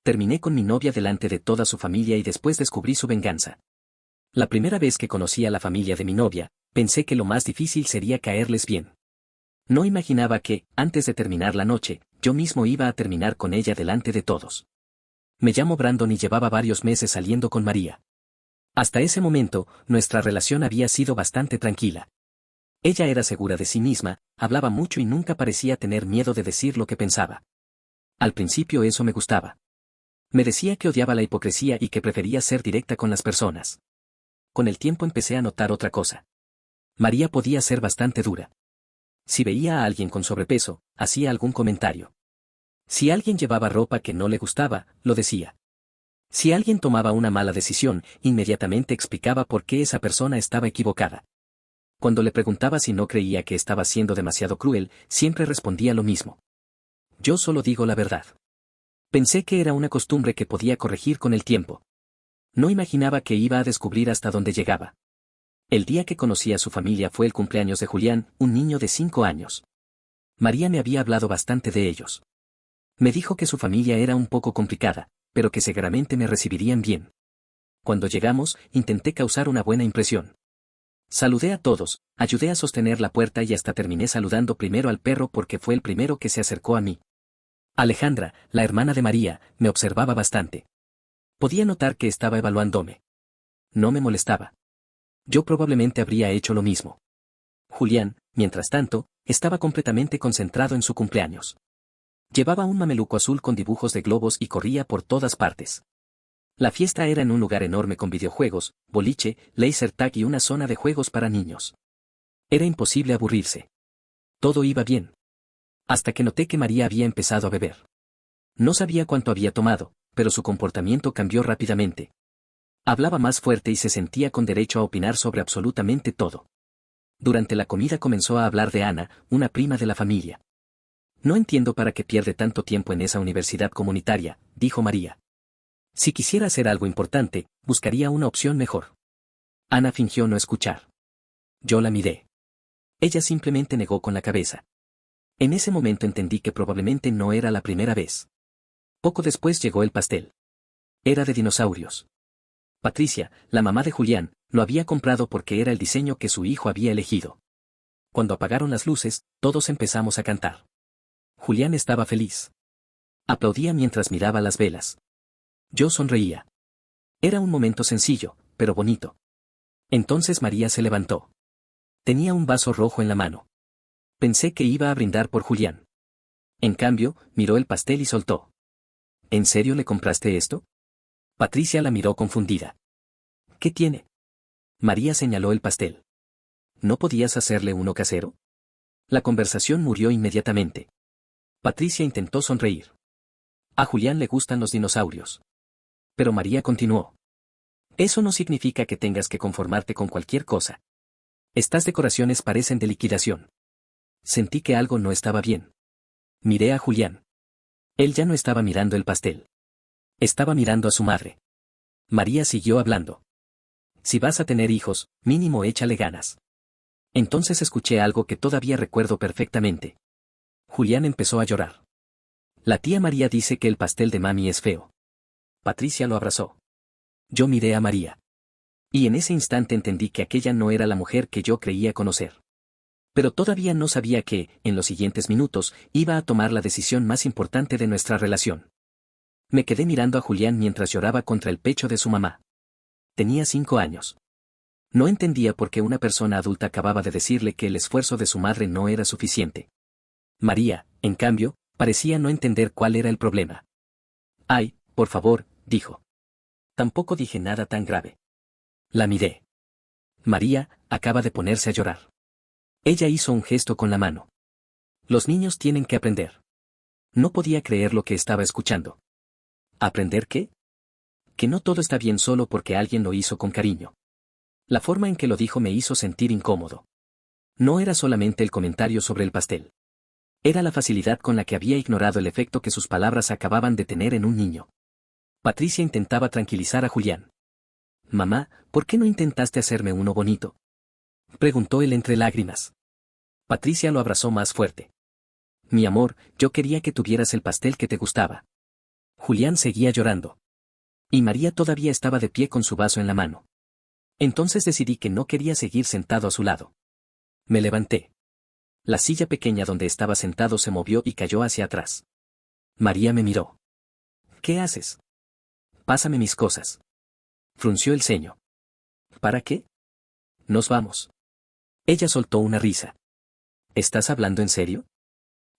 Terminé con mi novia delante de toda su familia y después descubrí su venganza. La primera vez que conocí a la familia de mi novia, pensé que lo más difícil sería caerles bien. No imaginaba que, antes de terminar la noche, yo mismo iba a terminar con ella delante de todos. Me llamo Brandon y llevaba varios meses saliendo con María. Hasta ese momento, nuestra relación había sido bastante tranquila. Ella era segura de sí misma, hablaba mucho y nunca parecía tener miedo de decir lo que pensaba. Al principio eso me gustaba. Me decía que odiaba la hipocresía y que prefería ser directa con las personas. Con el tiempo empecé a notar otra cosa. María podía ser bastante dura. Si veía a alguien con sobrepeso, hacía algún comentario. Si alguien llevaba ropa que no le gustaba, lo decía. Si alguien tomaba una mala decisión, inmediatamente explicaba por qué esa persona estaba equivocada. Cuando le preguntaba si no creía que estaba siendo demasiado cruel, siempre respondía lo mismo. Yo solo digo la verdad. Pensé que era una costumbre que podía corregir con el tiempo. No imaginaba que iba a descubrir hasta dónde llegaba. El día que conocí a su familia fue el cumpleaños de Julián, un niño de 5 años. María me había hablado bastante de ellos. Me dijo que su familia era un poco complicada, pero que seguramente me recibirían bien. Cuando llegamos, intenté causar una buena impresión. Saludé a todos, ayudé a sostener la puerta y hasta terminé saludando primero al perro porque fue el primero que se acercó a mí. Alejandra, la hermana de María, me observaba bastante. Podía notar que estaba evaluándome. No me molestaba. Yo probablemente habría hecho lo mismo. Julián, mientras tanto, estaba completamente concentrado en su cumpleaños. Llevaba un mameluco azul con dibujos de globos y corría por todas partes. La fiesta era en un lugar enorme con videojuegos, boliche, laser tag y una zona de juegos para niños. Era imposible aburrirse. Todo iba bien. Hasta que noté que María había empezado a beber. No sabía cuánto había tomado, pero su comportamiento cambió rápidamente. Hablaba más fuerte y se sentía con derecho a opinar sobre absolutamente todo. Durante la comida comenzó a hablar de Ana, una prima de la familia. No entiendo para qué pierde tanto tiempo en esa universidad comunitaria, dijo María. Si quisiera hacer algo importante, buscaría una opción mejor. Ana fingió no escuchar. Yo la miré. Ella simplemente negó con la cabeza. En ese momento entendí que probablemente no era la primera vez. Poco después llegó el pastel. Era de dinosaurios. Patricia, la mamá de Julián, lo había comprado porque era el diseño que su hijo había elegido. Cuando apagaron las luces, todos empezamos a cantar. Julián estaba feliz. Aplaudía mientras miraba las velas. Yo sonreía. Era un momento sencillo, pero bonito. Entonces María se levantó. Tenía un vaso rojo en la mano. Pensé que iba a brindar por Julián. En cambio, miró el pastel y soltó. ¿En serio le compraste esto? Patricia la miró confundida. ¿Qué tiene? María señaló el pastel. ¿No podías hacerle uno casero? La conversación murió inmediatamente. Patricia intentó sonreír. A Julián le gustan los dinosaurios. Pero María continuó. Eso no significa que tengas que conformarte con cualquier cosa. Estas decoraciones parecen de liquidación. Sentí que algo no estaba bien. Miré a Julián. Él ya no estaba mirando el pastel. Estaba mirando a su madre. María siguió hablando. Si vas a tener hijos, mínimo échale ganas. Entonces escuché algo que todavía recuerdo perfectamente. Julián empezó a llorar. La tía María dice que el pastel de mami es feo. Patricia lo abrazó. Yo miré a María. Y en ese instante entendí que aquella no era la mujer que yo creía conocer. Pero todavía no sabía que, en los siguientes minutos, iba a tomar la decisión más importante de nuestra relación. Me quedé mirando a Julián mientras lloraba contra el pecho de su mamá. Tenía 5 años. No entendía por qué una persona adulta acababa de decirle que el esfuerzo de su madre no era suficiente. María, en cambio, parecía no entender cuál era el problema. Ay, por favor, dijo. Tampoco dije nada tan grave. La miré. María, acaba de ponerse a llorar. Ella hizo un gesto con la mano. Los niños tienen que aprender. No podía creer lo que estaba escuchando. ¿Aprender qué? Que no todo está bien solo porque alguien lo hizo con cariño. La forma en que lo dijo me hizo sentir incómodo. No era solamente el comentario sobre el pastel. Era la facilidad con la que había ignorado el efecto que sus palabras acababan de tener en un niño. Patricia intentaba tranquilizar a Julián. Mamá, ¿por qué no intentaste hacerme uno bonito? Preguntó él entre lágrimas. Patricia lo abrazó más fuerte. Mi amor, yo quería que tuvieras el pastel que te gustaba. Julián seguía llorando. Y María todavía estaba de pie con su vaso en la mano. Entonces decidí que no quería seguir sentado a su lado. Me levanté. La silla pequeña donde estaba sentado se movió y cayó hacia atrás. María me miró. ¿Qué haces? Pásame mis cosas. Frunció el ceño. ¿Para qué? Nos vamos. Ella soltó una risa. ¿Estás hablando en serio?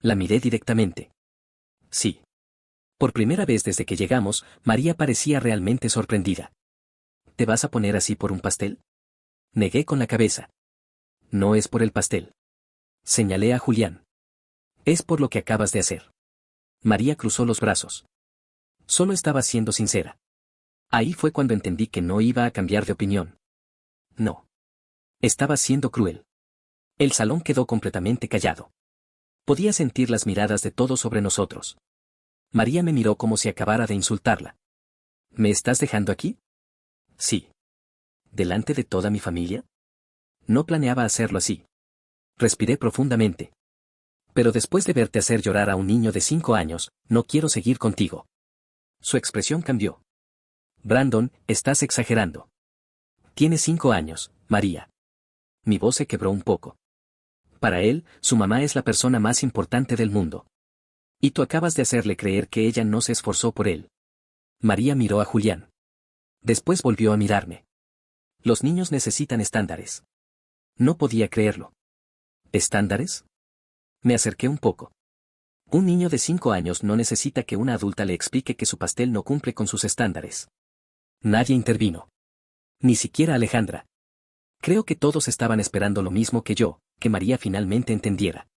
La miré directamente. Sí. Por primera vez desde que llegamos, María parecía realmente sorprendida. ¿Te vas a poner así por un pastel? Negué con la cabeza. No es por el pastel. Señalé a Julián. Es por lo que acabas de hacer. María cruzó los brazos. Solo estaba siendo sincera. Ahí fue cuando entendí que no iba a cambiar de opinión. No. Estaba siendo cruel. El salón quedó completamente callado. Podía sentir las miradas de todos sobre nosotros. María me miró como si acabara de insultarla. ¿Me estás dejando aquí? Sí. ¿Delante de toda mi familia? No planeaba hacerlo así. Respiré profundamente. Pero después de verte hacer llorar a un niño de 5 años, no quiero seguir contigo. Su expresión cambió. Brandon, estás exagerando. Tienes 5 años, María. Mi voz se quebró un poco. Para él, su mamá es la persona más importante del mundo. Y tú acabas de hacerle creer que ella no se esforzó por él. María miró a Julián. Después volvió a mirarme. Los niños necesitan estándares. No podía creerlo. ¿Estándares? Me acerqué un poco. Un niño de 5 años no necesita que una adulta le explique que su pastel no cumple con sus estándares. Nadie intervino. Ni siquiera Alejandra. Creo que todos estaban esperando lo mismo que yo, que María finalmente entendiera.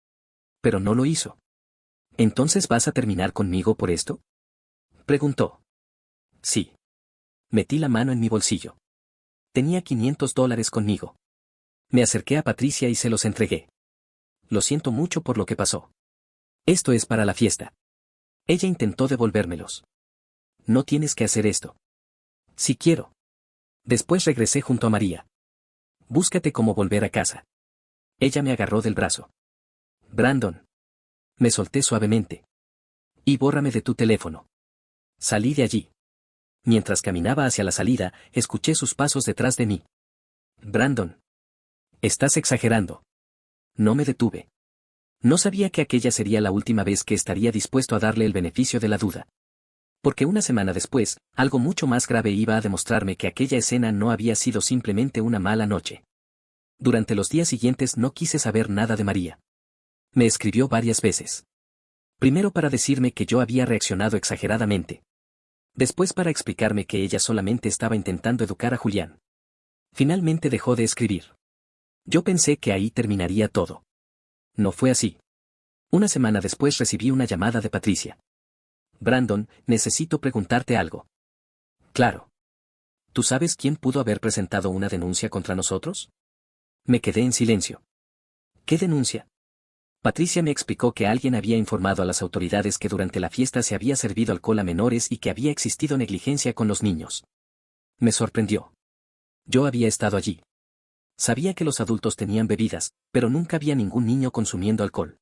Pero no lo hizo. ¿Entonces vas a terminar conmigo por esto? Preguntó. Sí. Metí la mano en mi bolsillo. Tenía $500 conmigo. Me acerqué a Patricia y se los entregué. Lo siento mucho por lo que pasó. Esto es para la fiesta. Ella intentó devolvérmelos. No tienes que hacer esto. Si quiero. Después regresé junto a María. Búscate cómo volver a casa. Ella me agarró del brazo. Brandon. Me solté suavemente. Y bórrame de tu teléfono. Salí de allí. Mientras caminaba hacia la salida, escuché sus pasos detrás de mí. Brandon. Estás exagerando. No me detuve. No sabía que aquella sería la última vez que estaría dispuesto a darle el beneficio de la duda. Porque una semana después, algo mucho más grave iba a demostrarme que aquella escena no había sido simplemente una mala noche. Durante los días siguientes no quise saber nada de María. Me escribió varias veces. Primero para decirme que yo había reaccionado exageradamente. Después para explicarme que ella solamente estaba intentando educar a Julián. Finalmente dejó de escribir. Yo pensé que ahí terminaría todo. No fue así. Una semana después recibí una llamada de Patricia. Brandon, necesito preguntarte algo. Claro. ¿Tú sabes quién pudo haber presentado una denuncia contra nosotros? Me quedé en silencio. ¿Qué denuncia? Patricia me explicó que alguien había informado a las autoridades que durante la fiesta se había servido alcohol a menores y que había existido negligencia con los niños. Me sorprendió. Yo había estado allí. Sabía que los adultos tenían bebidas, pero nunca había ningún niño consumiendo alcohol.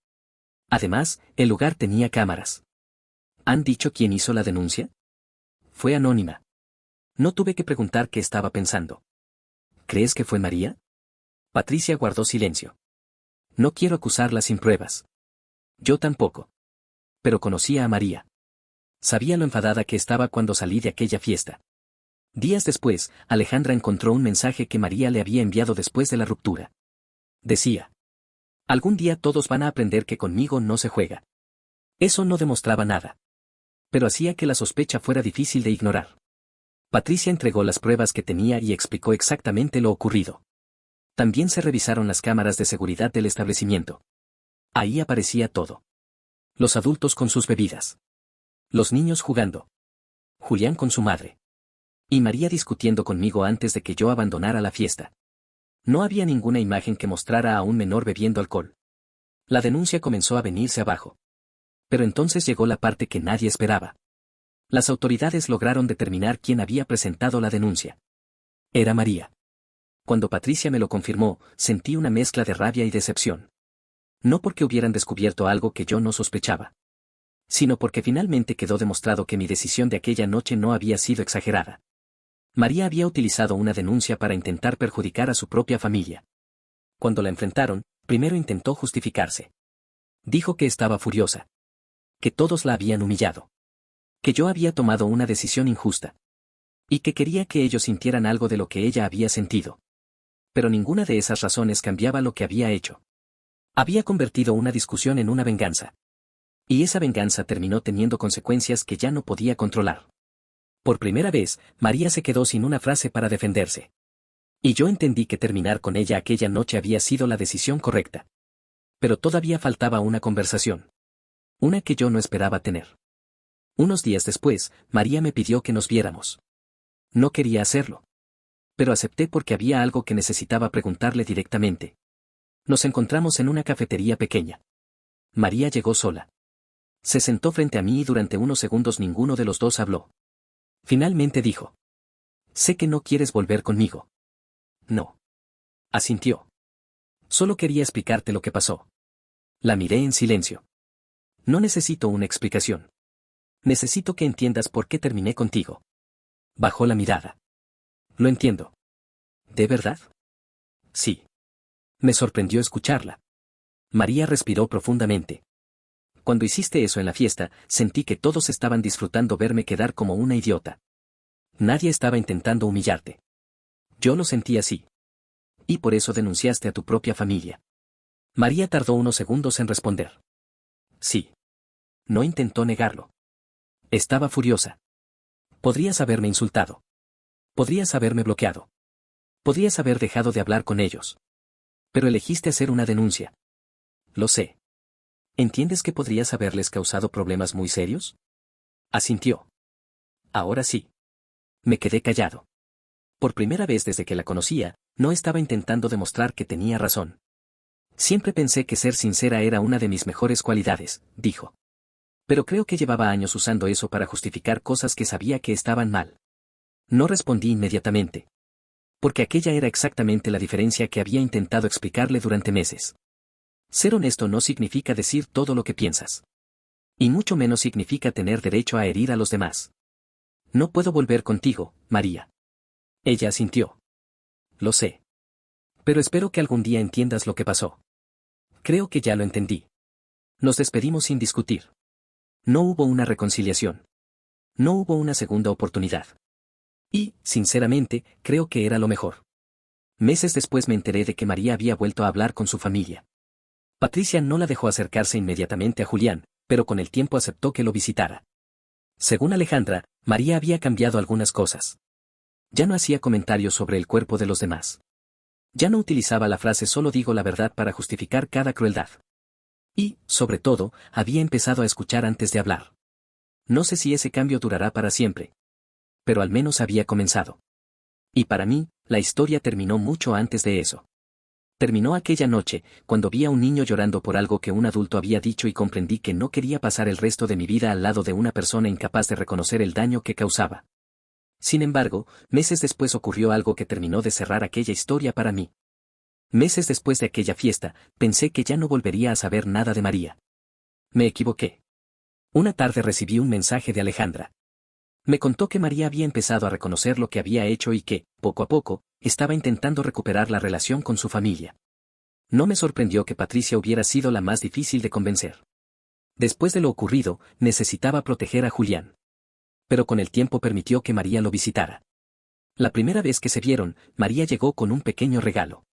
Además, el lugar tenía cámaras. ¿Han dicho quién hizo la denuncia? Fue anónima. No tuve que preguntar qué estaba pensando. ¿Crees que fue María? Patricia guardó silencio. No quiero acusarla sin pruebas. Yo tampoco. Pero conocía a María. Sabía lo enfadada que estaba cuando salí de aquella fiesta. Días después, Alejandra encontró un mensaje que María le había enviado después de la ruptura. Decía: algún día todos van a aprender que conmigo no se juega. Eso no demostraba nada. Pero hacía que la sospecha fuera difícil de ignorar. Patricia entregó las pruebas que tenía y explicó exactamente lo ocurrido. También se revisaron las cámaras de seguridad del establecimiento. Ahí aparecía todo. Los adultos con sus bebidas. Los niños jugando. Julián con su madre. Y María discutiendo conmigo antes de que yo abandonara la fiesta. No había ninguna imagen que mostrara a un menor bebiendo alcohol. La denuncia comenzó a venirse abajo. Pero entonces llegó la parte que nadie esperaba. Las autoridades lograron determinar quién había presentado la denuncia. Era María. Cuando Patricia me lo confirmó, sentí una mezcla de rabia y decepción. No porque hubieran descubierto algo que yo no sospechaba, sino porque finalmente quedó demostrado que mi decisión de aquella noche no había sido exagerada. María había utilizado una denuncia para intentar perjudicar a su propia familia. Cuando la enfrentaron, primero intentó justificarse. Dijo que estaba furiosa. Que todos la habían humillado. Que yo había tomado una decisión injusta. Y que quería que ellos sintieran algo de lo que ella había sentido. Pero ninguna de esas razones cambiaba lo que había hecho. Había convertido una discusión en una venganza. Y esa venganza terminó teniendo consecuencias que ya no podía controlar. Por primera vez, María se quedó sin una frase para defenderse. Y yo entendí que terminar con ella aquella noche había sido la decisión correcta. Pero todavía faltaba una conversación. Una que yo no esperaba tener. Unos días después, María me pidió que nos viéramos. No quería hacerlo. Pero acepté porque había algo que necesitaba preguntarle directamente. Nos encontramos en una cafetería pequeña. María llegó sola. Se sentó frente a mí y durante unos segundos ninguno de los dos habló. Finalmente dijo: «Sé que no quieres volver conmigo». «No». Asintió. «Solo quería explicarte lo que pasó». La miré en silencio. «No necesito una explicación. Necesito que entiendas por qué terminé contigo». Bajó la mirada. «Lo entiendo». «¿De verdad?» «Sí». Me sorprendió escucharla. María respiró profundamente. «Cuando hiciste eso en la fiesta, sentí que todos estaban disfrutando verme quedar como una idiota. Nadie estaba intentando humillarte. Yo lo sentí así. Y por eso denunciaste a tu propia familia». María tardó unos segundos en responder. «Sí». No intentó negarlo. Estaba furiosa. Podrías haberme insultado. Podrías haberme bloqueado. Podrías haber dejado de hablar con ellos. Pero elegiste hacer una denuncia. Lo sé. ¿Entiendes que podrías haberles causado problemas muy serios? Asintió. Ahora sí. Me quedé callado. Por primera vez desde que la conocía, no estaba intentando demostrar que tenía razón. Siempre pensé que ser sincera era una de mis mejores cualidades, dijo. Pero creo que llevaba años usando eso para justificar cosas que sabía que estaban mal. No respondí inmediatamente. Porque aquella era exactamente la diferencia que había intentado explicarle durante meses. Ser honesto no significa decir todo lo que piensas. Y mucho menos significa tener derecho a herir a los demás. No puedo volver contigo, María. Ella asintió. Lo sé. Pero espero que algún día entiendas lo que pasó. Creo que ya lo entendí. Nos despedimos sin discutir. No hubo una reconciliación. No hubo una segunda oportunidad. Y, sinceramente, creo que era lo mejor. Meses después me enteré de que María había vuelto a hablar con su familia. Patricia no la dejó acercarse inmediatamente a Julián, pero con el tiempo aceptó que lo visitara. Según Alejandra, María había cambiado algunas cosas. Ya no hacía comentarios sobre el cuerpo de los demás. Ya no utilizaba la frase «solo digo la verdad» para justificar cada crueldad. Y, sobre todo, había empezado a escuchar antes de hablar. No sé si ese cambio durará para siempre. Pero al menos había comenzado. Y para mí, la historia terminó mucho antes de eso. Terminó aquella noche, cuando vi a un niño llorando por algo que un adulto había dicho y comprendí que no quería pasar el resto de mi vida al lado de una persona incapaz de reconocer el daño que causaba. Sin embargo, meses después ocurrió algo que terminó de cerrar aquella historia para mí. Meses después de aquella fiesta, pensé que ya no volvería a saber nada de María. Me equivoqué. Una tarde recibí un mensaje de Alejandra. Me contó que María había empezado a reconocer lo que había hecho y que, poco a poco, estaba intentando recuperar la relación con su familia. No me sorprendió que Patricia hubiera sido la más difícil de convencer. Después de lo ocurrido, necesitaba proteger a Julián. Pero con el tiempo permitió que María lo visitara. La primera vez que se vieron, María llegó con un pequeño regalo.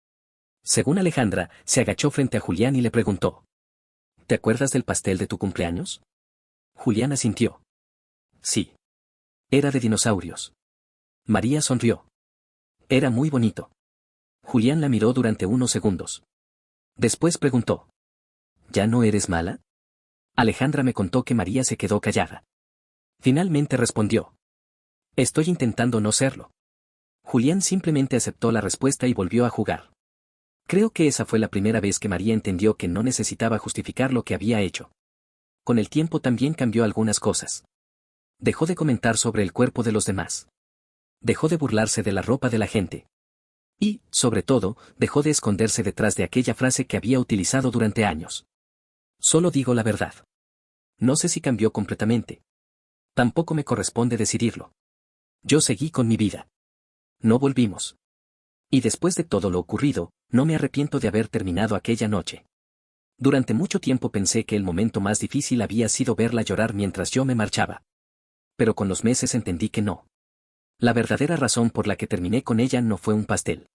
Según Alejandra, se agachó frente a Julián y le preguntó: «¿Te acuerdas del pastel de tu cumpleaños?» Julián asintió. «Sí. Era de dinosaurios». María sonrió. «Era muy bonito». Julián la miró durante unos segundos. Después preguntó: «¿Ya no eres mala?» Alejandra me contó que María se quedó callada. Finalmente respondió: «Estoy intentando no serlo». Julián simplemente aceptó la respuesta y volvió a jugar. Creo que esa fue la primera vez que María entendió que no necesitaba justificar lo que había hecho. Con el tiempo también cambió algunas cosas. Dejó de comentar sobre el cuerpo de los demás. Dejó de burlarse de la ropa de la gente. Y, sobre todo, dejó de esconderse detrás de aquella frase que había utilizado durante años. «Solo digo la verdad». No sé si cambió completamente. Tampoco me corresponde decidirlo. Yo seguí con mi vida. No volvimos. Y después de todo lo ocurrido, no me arrepiento de haber terminado aquella noche. Durante mucho tiempo pensé que el momento más difícil había sido verla llorar mientras yo me marchaba. Pero con los meses entendí que no. La verdadera razón por la que terminé con ella no fue un pastel.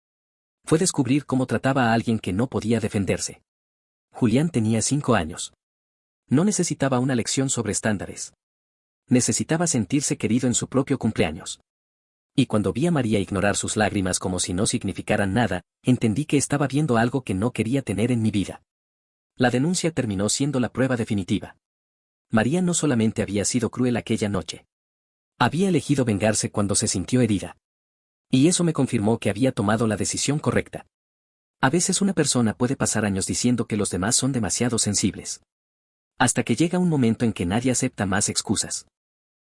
Fue descubrir cómo trataba a alguien que no podía defenderse. Julián tenía 5 años. No necesitaba una lección sobre estándares. Necesitaba sentirse querido en su propio cumpleaños. Y cuando vi a María ignorar sus lágrimas como si no significaran nada, entendí que estaba viendo algo que no quería tener en mi vida. La denuncia terminó siendo la prueba definitiva. María no solamente había sido cruel aquella noche. Había elegido vengarse cuando se sintió herida. Y eso me confirmó que había tomado la decisión correcta. A veces una persona puede pasar años diciendo que los demás son demasiado sensibles. Hasta que llega un momento en que nadie acepta más excusas.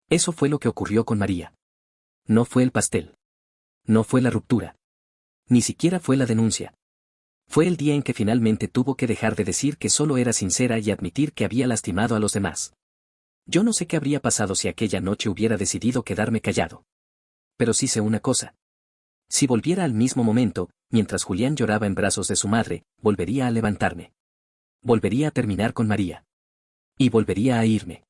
Eso fue lo que ocurrió con María. No fue el pastel. No fue la ruptura. Ni siquiera fue la denuncia. Fue el día en que finalmente tuvo que dejar de decir que solo era sincera y admitir que había lastimado a los demás. Yo no sé qué habría pasado si aquella noche hubiera decidido quedarme callado. Pero sí sé una cosa. Si volviera al mismo momento, mientras Julián lloraba en brazos de su madre, volvería a levantarme. Volvería a terminar con María. Y volvería a irme.